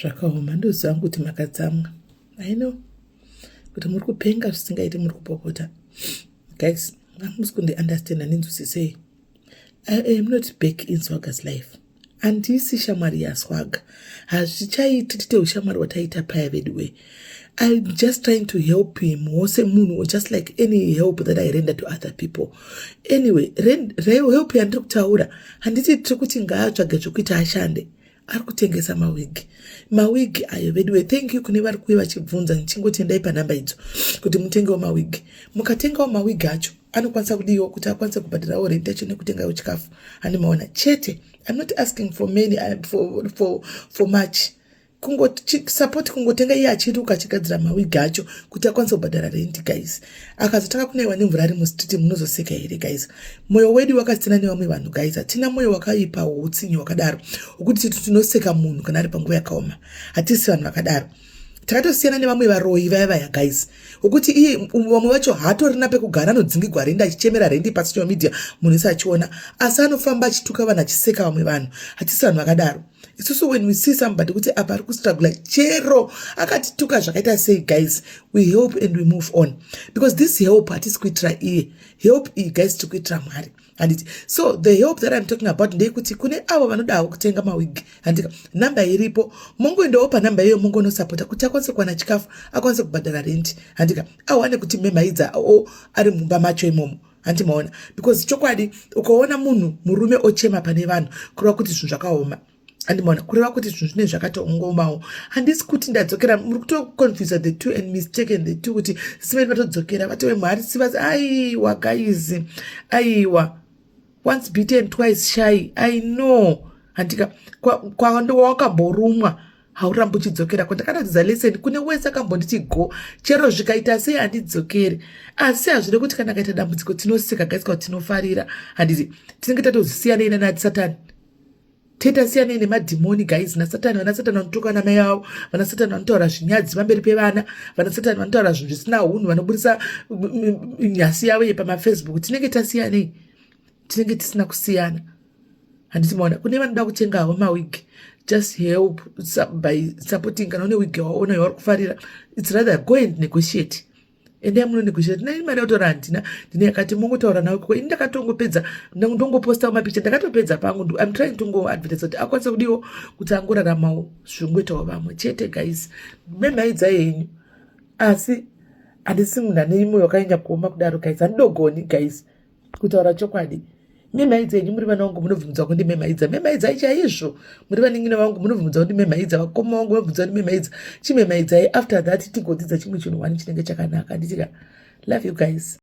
Zvakaoma ndoziva kuti makatsamwa. I know kuti muri kupenga zvisingaiti muri kupopota. Guys, hamusi kundiunderstand handinzwisisei. I am not back in Swaga's life. Handisi shamwari yaSwaga. Hazvichaiti tite ushamwari wataita paya way. I'm just trying to help him. Wose munhu, just like any help that I render to other people. Anyway, help yandiri kutaura. Handiti tiri kuti ngaatsvage zvokuita ashande. Ari kutengesa mawigi ayo way. Thank you kune vari kuuya vachibvunza ndichingotendai panhamba idzo kuti mutengewo mawigi. Mukatengawo mawigi acho anokwanisa kudiwa kuti akwanise kubhadharawo rent yacho nekutengawo chikafu. Handimaona chete. I'm not asking for many, for much. Support kungotenga iye achiruka achigadzira mawigi acho kuti akwanise kubhadhara rent, guys. Akazotaka kunaiwa nemvura ari mustiti munozoseka here, guys. Moyo wedu wakasiyana nevamwe vanhu, guys. Hatina moyo wakaipa utsinyi wakadaro ukuthi tinoseka munhu kana ari panguva yakaoma. Hatisi vanhu vakadaro. Takatosiyana nevamwe varoyi vaya, guys. Ukuthi iye vamwe vacho hatorina pekugara anodzingirwa rent achichemera rent pasocial media munhu ese achiona, asi anofamba achituka vanhu achiseka vamwe vanhu. Hatisi vanhu vakadaro. Isusu when we see somebody kuti apa ari kustruggle chero akatituka zvakaita sei, guys, we help and we move on, because this help hatisi kuitira iye. Help iyi, guys, tiri kuitira Mwari. So the help that I'm talking about ndeyekuti kune avo vanodawo kutenga mawigi, handika namba iripo, mongoendawo panamba iyoyo mongonosapota kuti akwanise kuwana chikafu, akwanise kubhadhara rent, handika awane kuti memaidza ari mumba macho imomo. Handimaona, because chokwadi ukaona munhu murume ochema pane vanhu kureva kuti zvinhu zvakaoma. Handimaona, kureva kuti zvinhu zvine zvakatongomawo. Handisi kuti ndadzokera, muri kutoconfuse the two and mistaken the two kuti simeni vatodzokera vatove Mwari sivasi. Aiwa, guys, aiwa. Once beaten, twice shy. I know. Handika kwa ndo wakamborumwa haurambi uchidzokera. Kwandakaratidza lesson kune wese akambonditi go, chero zvikaita sei handidzokeri. Asi hazvide kuti kana kaita dambudziko tinoseka, guys, kuti tinofarira. Handiti tinenge tatozisiyanei naSatani. Tatasiyanei nemadhimoni, guys, naSatani. Vanasatani vanotuka namai avo, vanasatani vanotaura zvinyadzi pamberi pevana, vanasatani vanotaura zvinhu zvisina hunhu, vanobudisa nyasi yavo pamafacebook. Tinenge tasiyanei. Tinenge tisina kusiyana. Handitimaona kune vanoda kutengawo mawigi, just help by supporting. Kana une wigi waona yauri kufarira, it's rather go and negotiate. Ende muno negotiate. Nani mari autora handina, ndine yakati mongotaura nawe kuko ini ndakatongopedza, ndongoposta mapicha ndakatopedza pangu. I'm trying to go advertise kuti akwanise kudiwo kuti angoraramawo zvingwetawo vamwe chete, guys. Memaidza yenyu, asi handisi munhu ane moyo wakanyanya kuoma kudaro, guys. Handogoni, guys, kutaura chokwadi. Memaidza yenyu muri vana vangu munobvunza kuti memaidza. Memaidza chaizvo. Muri vaningina vangu munobvunza kuti memaidza. Vakoma vangu munobvunza kuti memaidza. Chimemaidza. After that tigodzidza chimwe chinhu wani chinenge chakanaka. Nditika love you, guys.